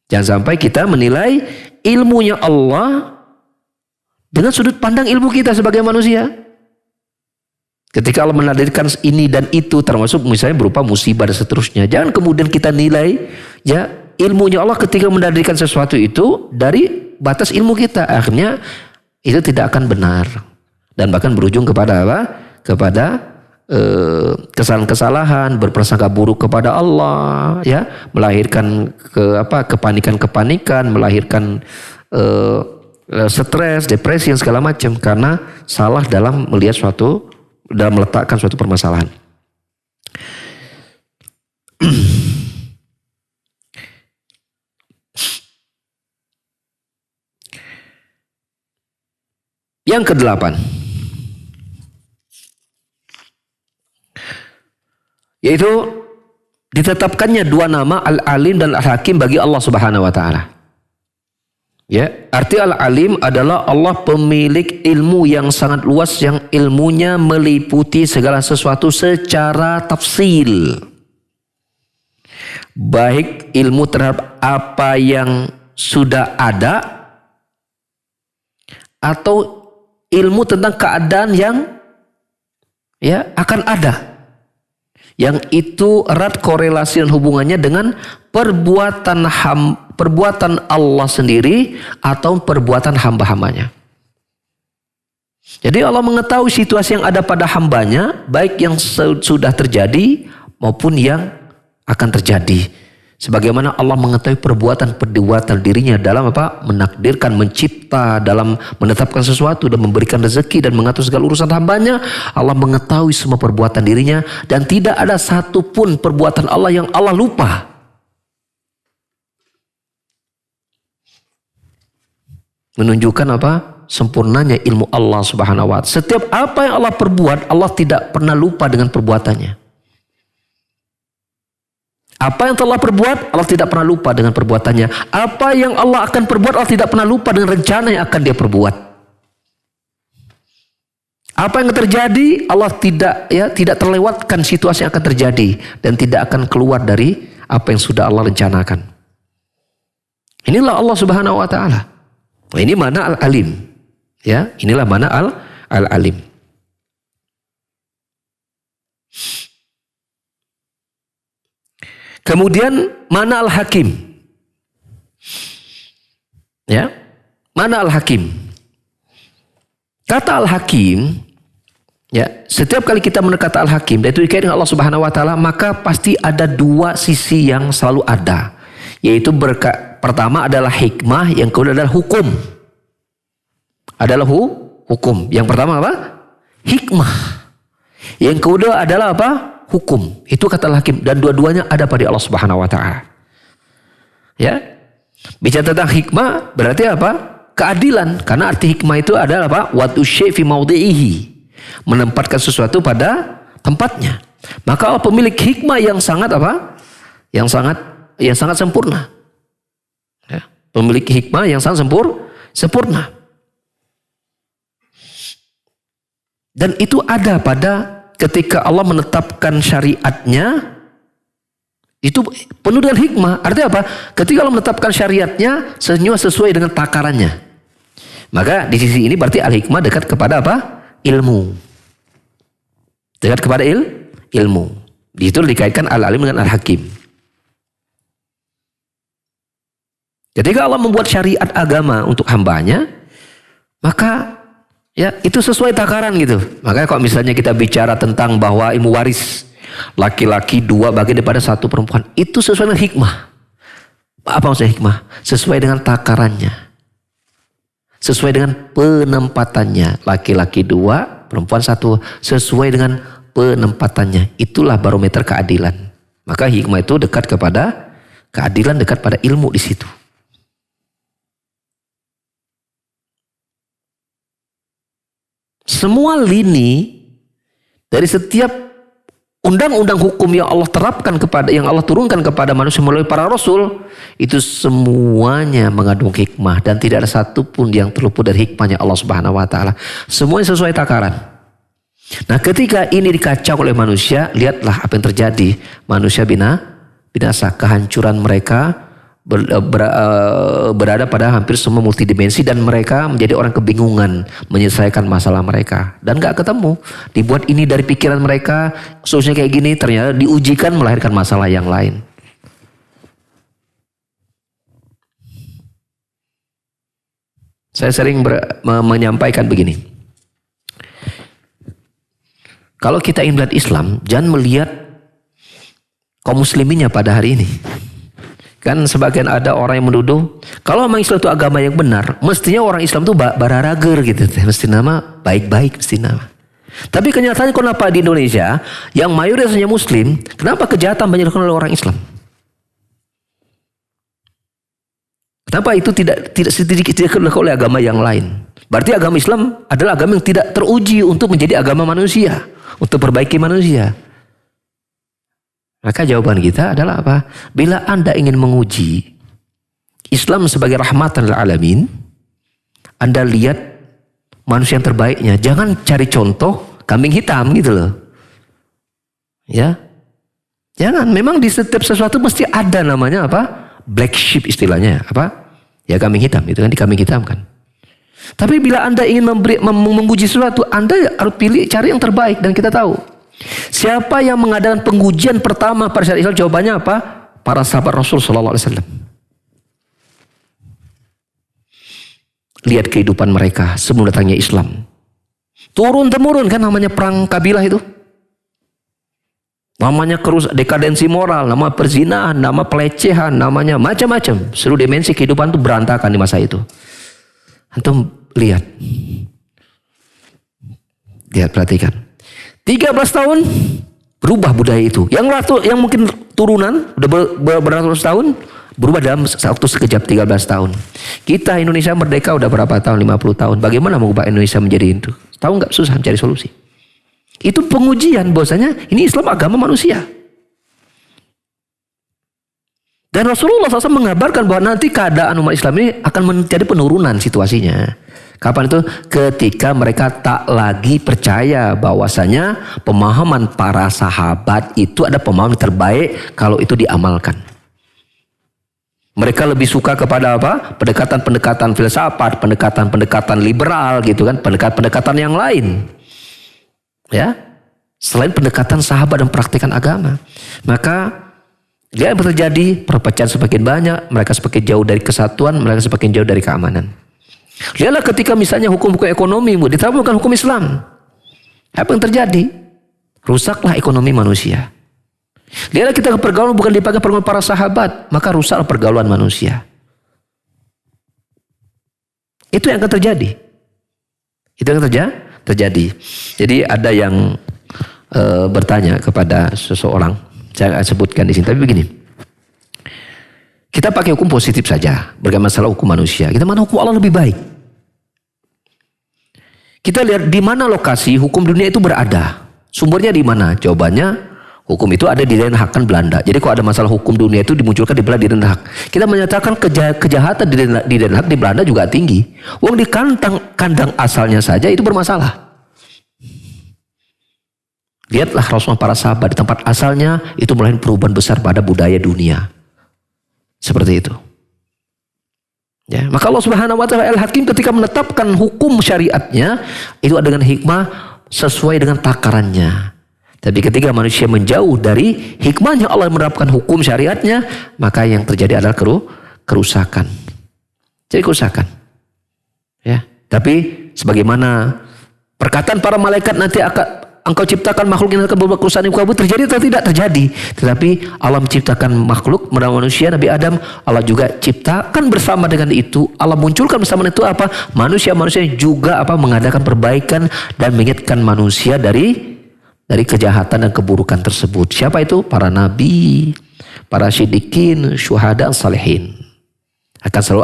Jangan sampai kita menilai ilmunya Allah dengan sudut pandang ilmu kita sebagai manusia. Ketika Allah menakdirkan ini dan itu, termasuk misalnya berupa musibah dan seterusnya, jangan kemudian kita nilai ya ilmunya Allah ketika menakdirkan sesuatu itu dari batas ilmu kita. Akhirnya itu tidak akan benar dan bahkan berujung kepada apa? Kepada kesalahan-kesalahan, berprasangka buruk kepada Allah, ya, melahirkan kepanikan-kepanikan, melahirkan stres, depresi, dan segala macam karena salah dalam melihat suatu, dalam meletakkan suatu permasalahan. Yang kedelapan, Yaitu ditetapkannya dua nama Al-Alim dan Al-Hakim bagi Allah Subhanahu wa taala. Ya, arti Al-Alim adalah Allah pemilik ilmu yang sangat luas, yang ilmunya meliputi segala sesuatu secara tafsil. Baik ilmu terhadap apa yang sudah ada atau ilmu tentang keadaan yang akan ada. Yang itu erat korelasi dan hubungannya dengan perbuatan Allah sendiri atau perbuatan hamba-hambanya. Jadi Allah mengetahui situasi yang ada pada hambanya, baik yang sudah terjadi maupun yang akan terjadi. Sebagaimana Allah mengetahui perbuatan dirinya dalam menakdirkan, mencipta, dalam menetapkan sesuatu dan memberikan rezeki dan mengatur segala urusan hambanya. Allah mengetahui semua perbuatan dirinya dan tidak ada satupun perbuatan Allah yang Allah lupa. Menunjukkan sempurnanya ilmu Allah Subhanahu wa taala. Setiap apa yang Allah perbuat, Allah tidak pernah lupa dengan perbuatannya. Apa yang telah perbuat, Allah tidak pernah lupa dengan perbuatannya. Apa yang Allah akan perbuat, Allah tidak pernah lupa dengan rencana yang akan dia perbuat. Apa yang terjadi, Allah tidak terlewatkan situasi yang akan terjadi dan tidak akan keluar dari apa yang sudah Allah rencanakan. Inilah Allah Subhanahu wa taala. Ini mana Al-Alim. Ya, inilah mana Al-Alim. Kemudian mana Al-Hakim? Ya, mana Al-Hakim? Kata Al-Hakim, setiap kali kita mendengar kata Al-Hakim, dan itu dikaitkan dengan Allah Subhanahu wa taala, maka pasti ada dua sisi yang selalu ada. Yaitu pertama adalah hikmah, yang kedua adalah hukum. Adalah hukum. Yang pertama apa? Hikmah. Yang kedua adalah apa? Hukum. Itu kata Al-Hakim, dan dua-duanya ada pada Allah Subhanahu wa taala. Ya. Bicara tentang hikmah berarti apa? Keadilan. Karena arti hikmah itu adalah apa? Wad'u syai' fi mawdi'ihi. Menempatkan sesuatu pada tempatnya. Maka Allah pemilik hikmah yang sangat apa? Yang sangat sempurna. Ya. Pemilik hikmah yang sangat sempurna. Dan itu ada pada ketika Allah menetapkan syariatnya, itu penuh dengan hikmah. Artinya apa? Ketika Allah menetapkan syariatnya, semua sesuai dengan takarannya. Maka di sisi ini berarti al-hikmah dekat kepada apa? Ilmu. Dekat kepada ilmu. Di situ dikaitkan al-alim dengan al-hakim. Ketika Allah membuat syariat agama untuk hambanya, maka itu sesuai takaran gitu. Makanya kalau misalnya kita bicara tentang bahwa ilmu waris, laki-laki 2 bagi daripada 1 perempuan, itu sesuai dengan hikmah. Apa maksudnya hikmah? Sesuai dengan takarannya. Sesuai dengan penempatannya. Laki-laki 2, perempuan 1. Sesuai dengan penempatannya. Itulah barometer keadilan. Maka hikmah itu dekat kepada keadilan, dekat pada ilmu di situ. Semua lini dari setiap undang-undang hukum yang Allah terapkan yang Allah turunkan kepada manusia melalui para rasul, itu semuanya mengandung hikmah dan tidak ada satupun yang terluput dari hikmahnya Allah Subhanahu wa taala. Semuanya sesuai takaran. Nah, ketika ini dikacau oleh manusia, lihatlah apa yang terjadi. Manusia binasa, kehancuran mereka berada pada hampir semua multidimensi dan mereka menjadi orang kebingungan menyelesaikan masalah mereka dan gak ketemu. Dibuat ini dari pikiran mereka, solusinya kayak gini, ternyata diujikan melahirkan masalah yang lain. Saya sering menyampaikan begini, kalau kita ingin melihat Islam, jangan melihat kaum musliminnya pada hari ini. Kan sebagian ada orang yang menuduh, kalau memang Islam itu agama yang benar, mestinya orang Islam itu bararager gitu. Mesti nama baik-baik, mesti nama. Tapi kenyataannya kenapa di Indonesia, yang mayoritasnya muslim, kenapa kejahatan banyak dilakukan oleh orang Islam? Kenapa itu tidak sedikit dilakukan oleh agama yang lain? Berarti agama Islam adalah agama yang tidak teruji untuk menjadi agama manusia, untuk perbaiki manusia. Maka jawaban kita adalah apa? Bila Anda ingin menguji Islam sebagai rahmatan lil alamin, Anda lihat manusia yang terbaiknya. Jangan cari contoh kambing hitam gitu loh. Ya. Jangan, memang di setiap sesuatu mesti ada namanya apa? Black sheep istilahnya, apa? Ya kambing hitam, itu kan di kambing hitam kan. Tapi bila Anda ingin menguji sesuatu, Anda harus pilih cari yang terbaik. Dan kita tahu siapa yang mengadakan pengujian pertama pada syariat Islam, jawabannya apa? Para sahabat Rasul sallallahu alaihi wasallam. Lihat kehidupan mereka sebelum datangnya Islam. Turun temurun kan, namanya perang kabilah itu. Namanya dekadensi moral, nama perzinahan, nama pelecehan, namanya macam-macam. Seluruh dimensi kehidupan itu berantakan di masa itu. Antum lihat. Lihat, perhatikan. 13 tahun berubah budaya itu. Yang mungkin turunan udah beratus tahun berubah dalam waktu sekejap 13 tahun. Kita Indonesia merdeka udah berapa tahun? 50 tahun. Bagaimana mengubah Indonesia menjadi itu? Tahu nggak? Susah mencari solusi. Itu pengujian bahwasanya ini Islam agama manusia. Dan Rasulullah SAW mengabarkan bahwa nanti keadaan umat Islam ini akan menjadi penurunan situasinya. Kapan itu? Ketika mereka tak lagi percaya bahwasanya pemahaman para sahabat itu ada pemahaman terbaik kalau itu diamalkan. Mereka lebih suka kepada apa? Pendekatan-pendekatan filsafat, pendekatan-pendekatan liberal gitu kan, pendekatan-pendekatan yang lain. Ya. Selain pendekatan sahabat dan praktikan agama. Maka dia terjadi perpecahan semakin banyak, mereka semakin jauh dari kesatuan, mereka semakin jauh dari keamanan. Lihatlah ketika misalnya hukum-hukum ekonomi diterapkan bukan hukum Islam. Apa yang terjadi? Rusaklah ekonomi manusia. Lihatlah kita pergaulan bukan dipakai pergaulan para sahabat, maka rusaklah pergaulan manusia. Itu yang akan terjadi. Itu yang terjadi. Jadi ada yang bertanya kepada seseorang, saya sebutkan di sini, tapi begini. Kita pakai hukum positif saja, berkaitan masalah hukum manusia. Kita mana hukum Allah lebih baik? Kita lihat di mana lokasi hukum dunia itu berada. Sumbernya di mana? Jawabannya, hukum itu ada di Den Haag kan Belanda. Jadi kalau ada masalah hukum dunia itu dimunculkan di Den Haag. Kita menyatakan kejahatan di Den Haag di Belanda juga tinggi. Uang di kandang asalnya saja itu bermasalah. Lihatlah Rasulullah para sahabat di tempat asalnya itu melahirkan perubahan besar pada budaya dunia. Seperti itu. Ya, maka Allah Subhanahu wa taala Al-Hakim ketika menetapkan hukum syariatnya itu dengan hikmah sesuai dengan takarannya. Tapi ketika manusia menjauh dari hikmahnya Allah menerapkan hukum syariatnya, maka yang terjadi adalah kerusakan. Jadi kerusakan. Ya, tapi sebagaimana perkataan para malaikat nanti akan engkau ciptakan makhluk yang akan berbuat kerusakan di muka bumi, terjadi atau tidak? Terjadi. Tetapi Allah menciptakan makhluk, manusia, Nabi Adam, Allah juga ciptakan bersama dengan itu. Allah munculkan bersama itu apa? Manusia-manusia juga apa? Mengadakan perbaikan dan mengingatkan manusia dari kejahatan dan keburukan tersebut. Siapa itu? Para nabi, para siddiqin, syuhada, salihin. Akan selalu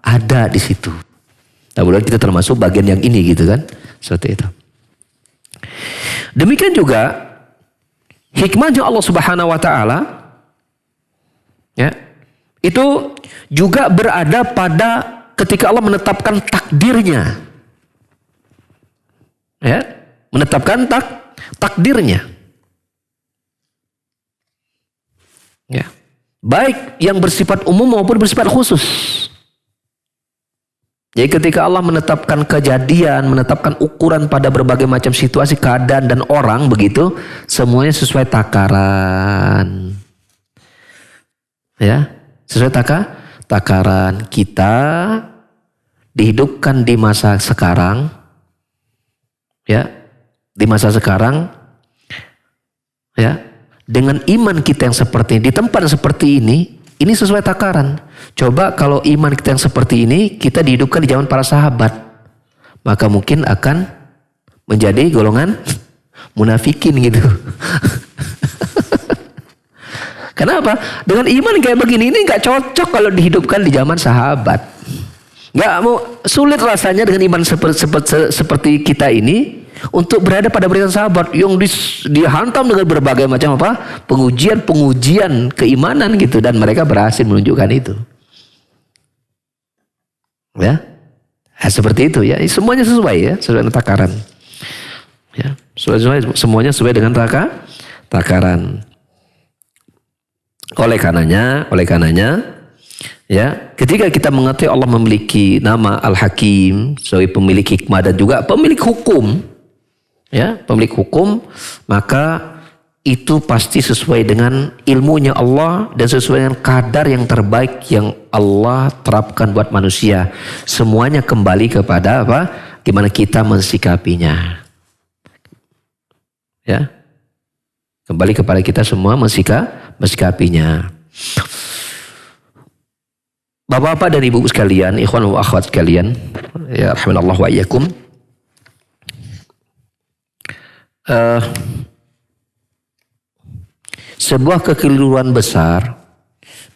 ada di situ. Nah, mudah-mudahan kita termasuk bagian yang ini gitu kan. Seperti itu. Demikian juga hikmahnya Allah Subhanahu wa taala ya, itu juga berada pada ketika Allah menetapkan takdirnya. Ya, menetapkan takdirnya. Ya. Baik yang bersifat umum maupun bersifat khusus. Jadi ketika Allah menetapkan kejadian, menetapkan ukuran pada berbagai macam situasi, keadaan dan orang begitu, semuanya sesuai takaran. Ya, sesuai takaran. Kita dihidupkan di masa sekarang. Ya, di masa sekarang ya, dengan iman kita yang seperti ini, di tempat yang seperti ini sesuai takaran. Coba kalau iman kita yang seperti ini, kita dihidupkan di zaman para sahabat, maka mungkin akan menjadi golongan munafikin gitu. Kenapa? Dengan iman kayak begini ini nggak cocok kalau dihidupkan di zaman sahabat. Nggak mau, sulit rasanya dengan iman seperti kita ini untuk berada pada barisan sahabat yang dihantam dengan berbagai macam pengujian keimanan gitu, dan mereka berhasil menunjukkan itu. Ya, seperti itu ya. Semuanya sesuai ya, sesuai dengan takaran. Ya, semuanya sesuai dengan takaran. Oleh karenanya, ya, ketika kita mengetahui Allah memiliki nama Al-Hakim sebagai pemilik hikmah dan juga pemilik hukum, ya, pemilik hukum, maka itu pasti sesuai dengan ilmunya Allah dan sesuai dengan kadar yang terbaik yang Allah terapkan buat manusia. Semuanya kembali kepada apa? Gimana kita mensikapinya. Ya. Kembali kepada kita semua mensikapinya. Bapak-bapak dan ibu sekalian, ikhwan wa akhwat sekalian, ya rahimanallah wa iyyakum. Sebuah kekeliruan besar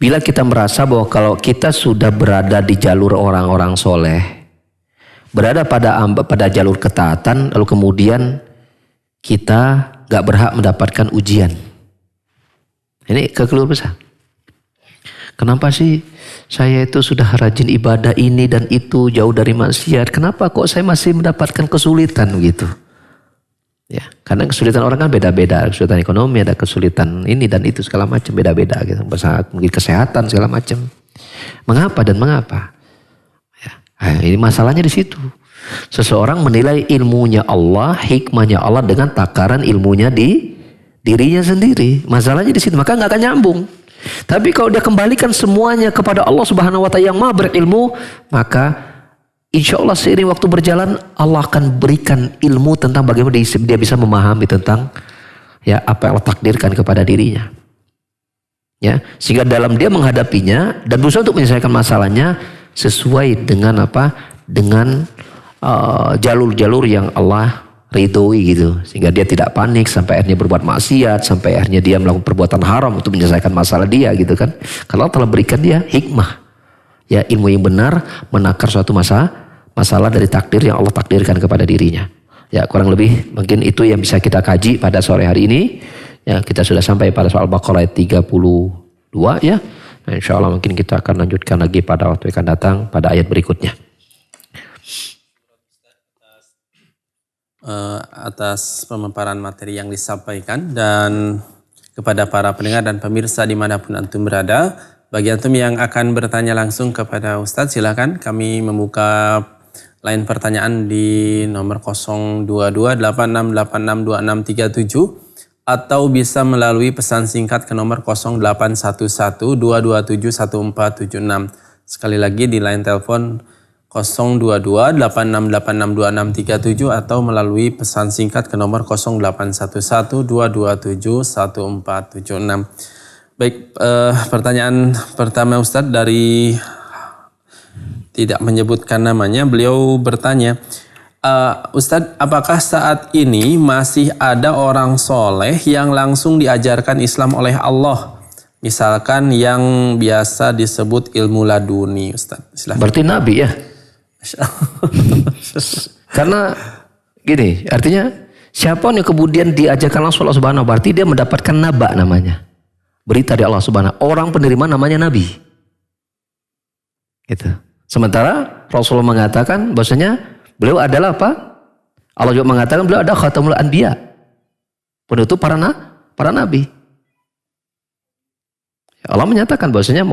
bila kita merasa bahwa kalau kita sudah berada di jalur orang-orang soleh, berada pada jalur ketaatan, lalu kemudian kita gak berhak mendapatkan ujian. Ini kekeliruan besar. Kenapa sih saya itu sudah rajin ibadah ini dan itu, jauh dari maksiat, kenapa kok saya masih mendapatkan kesulitan gitu? Ya, karena kesulitan orang kan beda-beda, kesulitan ekonomi, ada kesulitan ini dan itu segala macam, beda-beda gitu. Mungkin kesehatan segala macam. Mengapa dan mengapa? Ya, ini masalahnya di situ. Seseorang menilai ilmunya Allah, hikmahnya Allah dengan takaran ilmunya di dirinya sendiri. Masalahnya di situ, maka nggak akan nyambung. Tapi kalau dia kembalikan semuanya kepada Allah Subhanahu wa Ta'ala yang Maha berilmu, maka insya Allah seiring waktu berjalan Allah akan berikan ilmu tentang bagaimana dia bisa memahami tentang ya apa yang Allah takdirkan kepada dirinya. Ya, sehingga dalam dia menghadapinya dan berusaha untuk menyelesaikan masalahnya sesuai dengan apa? Dengan jalur-jalur yang Allah ridhoi gitu, sehingga dia tidak panik sampai akhirnya berbuat maksiat, sampai akhirnya dia melakukan perbuatan haram untuk menyelesaikan masalah dia gitu kan. Kalau Allah telah berikan dia hikmah, ya ilmu yang benar menakar suatu masalah dari takdir yang Allah takdirkan kepada dirinya. Ya, kurang lebih mungkin itu yang bisa kita kaji pada sore hari ini. Ya, kita sudah sampai pada soal Baqarah ayat 32 ya. Nah, insya Allah mungkin kita akan lanjutkan lagi pada waktu yang akan datang pada ayat berikutnya. Atas pemaparan materi yang disampaikan, dan kepada para pendengar dan pemirsa dimanapun antum berada, bagi antum yang akan bertanya langsung kepada Ustadz, silakan kami membuka line pertanyaan di nomor 02286862637 atau bisa melalui pesan singkat ke nomor 081122711476. Sekali lagi di line telepon 02286862637 atau melalui pesan singkat ke nomor 081122711476. Baik, pertanyaan pertama Ustadz dari tidak menyebutkan namanya, beliau bertanya, Ustadz, apakah saat ini masih ada orang soleh yang langsung diajarkan Islam oleh Allah? Misalkan yang biasa disebut ilmu laduni, Ustadz. Silahkan. Berarti Nabi ya? Karena gini, artinya siapa yang kemudian diajarkan langsung Allah Subhanahu, berarti dia mendapatkan naba namanya. Berita dari Allah Subhanahu. Orang penerima namanya Nabi. Gitu. Sementara Rasulullah mengatakan bahwasanya beliau adalah apa? Allah juga mengatakan beliau adalah khatamul anbiya. Penutup para nabi. Allah menyatakan bahwasanya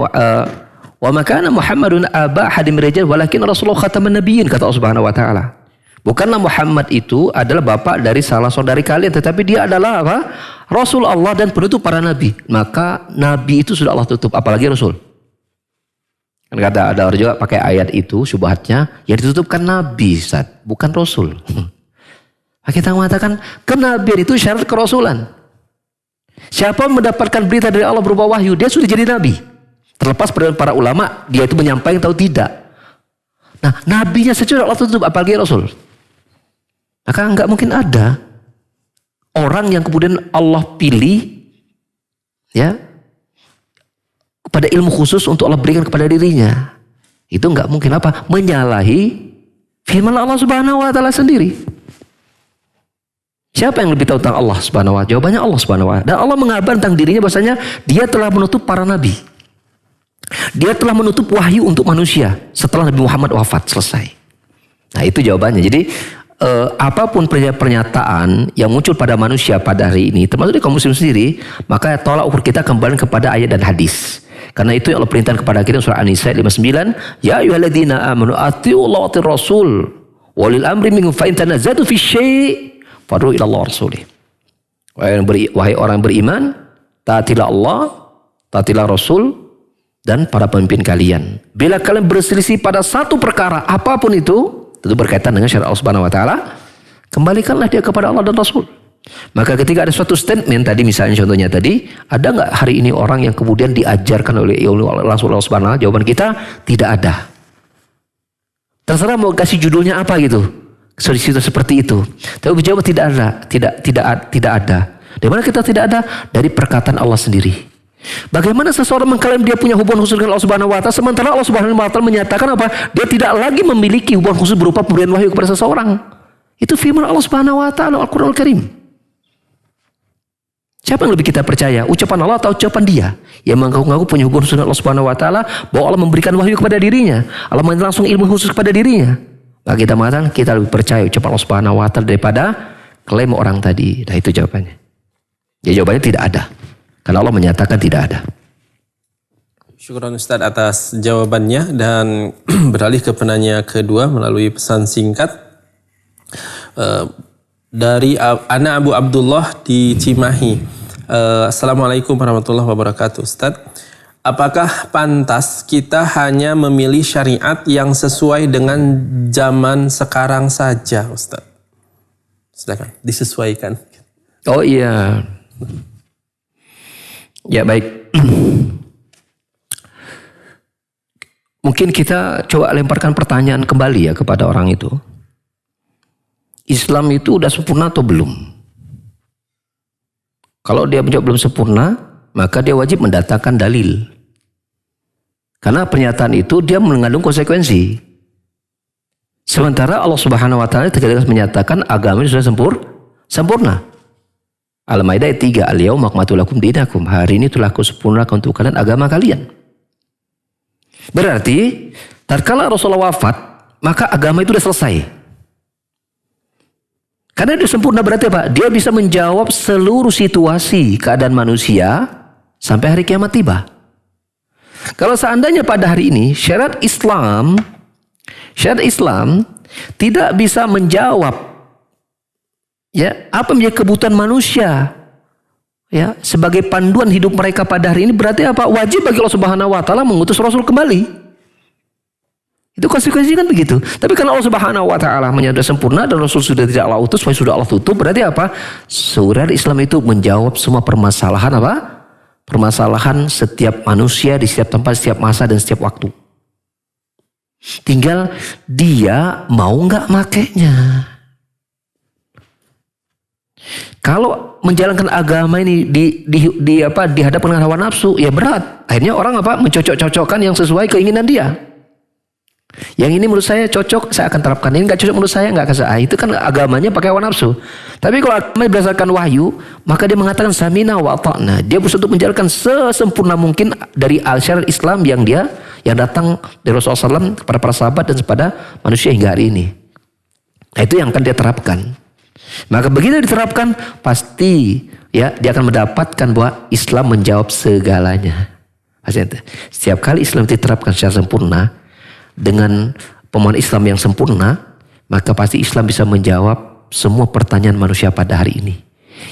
wa makana Muhammadun aba hadim rijal walakin Rasulullah khataman nabiyyin, kata Allah Subhanahu wa taala. Bukanlah Muhammad itu adalah bapak dari salah saudari kalian, tetapi dia adalah apa? Rasul Allah dan penutup para nabi. Maka nabi itu sudah Allah tutup, apalagi Rasul. Kan ada orang juga pakai ayat itu syubhatnya, yang ditutupkan nabi, Ustaz, bukan Rasul. Kita mengatakan kenabian itu syarat kerasulan. Siapa mendapatkan berita dari Allah berupa wahyu, dia sudah jadi nabi. Terlepas pada para ulama, dia itu menyampaikan atau tidak. Nah, nabinya saja Allah tutup, apalagi Rasul. Maka enggak mungkin ada orang yang kemudian Allah pilih ya pada ilmu khusus untuk Allah berikan kepada dirinya. Itu enggak mungkin apa? Menyalahi firman Allah Subhanahu wa taala sendiri. Siapa yang lebih tahu tentang Allah Subhanahu wa taala? Jawabannya Allah Subhanahu wa taala. Dan Allah mengabar tentang dirinya bahwasanya dia telah menutup para nabi. Dia telah menutup wahyu untuk manusia setelah Nabi Muhammad wafat selesai. Nah, itu jawabannya. Jadi apapun pernyataan yang muncul pada manusia pada hari ini, termasuk di kaum muslim sendiri, maka tolak ukur kita kembali kepada ayat dan hadis. Karena itu yang Allah perintahkan kepada kita surah An-Nisa 59, ya ayyuhalladzina amanu atti'ullaha wa atti'ur rasul walil amri minkum fa in tanazatu fi syai' fad'u ila Allah rasulih. Wahai orang beriman, taatilah Allah, taatilah Rasul dan para pemimpin kalian. Bila kalian berselisih pada satu perkara apapun itu, tentu berkaitan dengan syariat Allah Subhanahu wa taala, kembalikanlah dia kepada Allah dan Rasul. Maka ketika ada suatu statement tadi, misalnya contohnya tadi, ada nggak hari ini orang yang kemudian diajarkan oleh Rasulullah Subhanahu wa taala? Jawaban kita tidak ada. Terserah mau kasih judulnya apa gitu. Seperti itu. Tapi jawab tidak ada, tidak ada. Dari mana kita tidak ada? Dari perkataan Allah sendiri. Bagaimana seseorang mengklaim dia punya hubungan khusus dengan Allah Subhanahu wa taala sementara Allah Subhanahu wa taala menyatakan apa? Dia tidak lagi memiliki hubungan khusus berupa pemberian wahyu kepada seseorang. Itu firman Allah Subhanahu wa taala Al-Qur'anul Karim. Siapa yang lebih kita percaya? Ucapan Allah atau ucapan dia? Yang mengaku-ngaku punya hubungan khusus dengan Allah Subhanahu wa taala, bahwa Allah memberikan wahyu kepada dirinya, Allah memberikan langsung ilmu khusus kepada dirinya. Maka kita mengatakan kita lebih percaya ucapan Allah Subhanahu wa taala daripada klaim orang tadi. Nah, itu jawabannya. Ya, jawabannya tidak ada. Karena Allah menyatakan tidak ada. Syukran Ustaz atas jawabannya, dan beralih ke penanya kedua melalui pesan singkat dari Ana Abu Abdullah di Cimahi. Assalamualaikum warahmatullahi wabarakatuh. Ustaz, apakah pantas kita hanya memilih syariat yang sesuai dengan zaman sekarang saja, Ustaz? Silakan disesuaikan. Oh iya. Ya baik. Mungkin kita coba lemparkan pertanyaan kembali ya kepada orang itu. Islam itu udah sempurna atau belum? Kalau dia menjawab belum sempurna, maka dia wajib mendatangkan dalil. Karena pernyataan itu dia mengandung konsekuensi. Sementara Allah Subhanahu wa taala tegas menyatakan agama ini sudah sempurna. Al-Maidah 3, Al-Yauma akmaltu lakum dinakum. Hari ini telah kusempurnakan untuk kalian agama kalian. Berarti tatkala Rasulullah wafat, maka agama itu sudah selesai. Karena dia sempurna berarti apa? Dia bisa menjawab seluruh situasi keadaan manusia sampai hari kiamat tiba. Kalau seandainya pada hari ini syariat Islam tidak bisa menjawab ya apa menjadi kebutuhan manusia ya sebagai panduan hidup mereka pada hari ini, berarti apa? Wajib bagi Allah Subhanahu wa taala mengutus Rasul kembali. Itu konsekuensinya kan begitu. Tapi karena Allah Subhanahu wa taala menyatakan sempurna dan Rasul sudah tidak Allah utus, sudah Allah tutup, berarti apa? Syariat Islam itu menjawab semua permasalahan apa? Permasalahan setiap manusia di setiap tempat, setiap masa dan setiap waktu. Tinggal dia mau nggak makainya. Kalau menjalankan agama ini dihadapkan dengan hawa nafsu, ya berat. Akhirnya orang apa? Mencocok-cocokkan yang sesuai keinginan dia. Yang ini menurut saya cocok, saya akan terapkan. Ini nggak cocok menurut saya, nggak kasih. Itu kan agamanya pakai hawa nafsu. Tapi kalau agamanya berdasarkan wahyu, maka dia mengatakan samina wa ata'na. Dia berusaha untuk menjalankan sesempurna mungkin dari syariat Islam yang datang dari Rasulullah SAW kepada para sahabat dan kepada manusia hingga hari ini. Nah, itu yang akan dia terapkan. Maka begitu diterapkan, pasti ya dia akan mendapatkan bahwa Islam menjawab segalanya. Setiap kali Islam diterapkan secara sempurna dengan pemahaman Islam yang sempurna, maka pasti Islam bisa menjawab semua pertanyaan manusia pada hari ini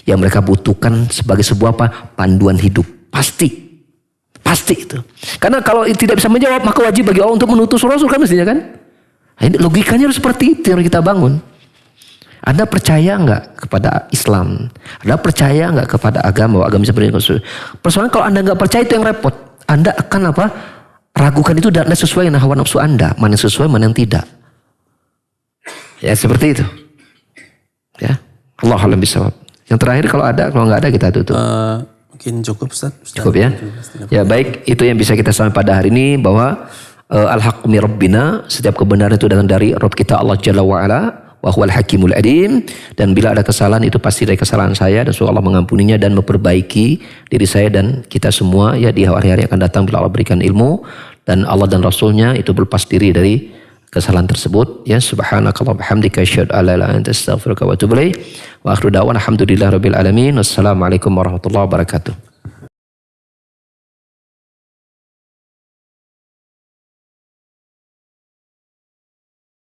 yang mereka butuhkan sebagai sebuah panduan hidup. Pasti itu. Karena kalau tidak bisa menjawab, maka wajib bagi Allah untuk menutus Rasul kan mestinya kan? Nah, ini logikanya harus seperti itu yang kita bangun. Anda percaya nggak kepada Islam? Anda percaya nggak kepada agama bisa berikan Rasul? Persoalan kalau Anda nggak percaya itu yang repot. Anda akan apa? Ragukan itu tidak sesuai dengan hawa nafsu Anda. Mana yang sesuai, mana yang tidak. Ya seperti itu. Ya, Allah alam bisawab. Yang terakhir kalau nggak ada kita tutup. Mungkin cukup Ustaz. Cukup ya. Ya baik, itu yang bisa kita sampaikan pada hari ini bahwa al-haqqu min rabbina, setiap kebenaran itu datang dari Rabb kita Allah Jalla wa Ala. wa huwal hakimul alim. Dan bila ada kesalahan itu pasti dari kesalahan saya, dan semoga Allah mengampuninya dan memperbaiki diri saya dan kita semua ya di hari-hari yang akan datang bila Allah berikan ilmu dan Allah dan Rasulnya itu berlepas diri dari kesalahan tersebut. Ya, subhanakallahumma bihamdika asyhadu an la ilaha illa anta astaghfiruka wa atubu ilaik. Wa akhiru da'wana alhamdulillahirabbil alamin. Wassalamualaikum warahmatullahi wabarakatuh.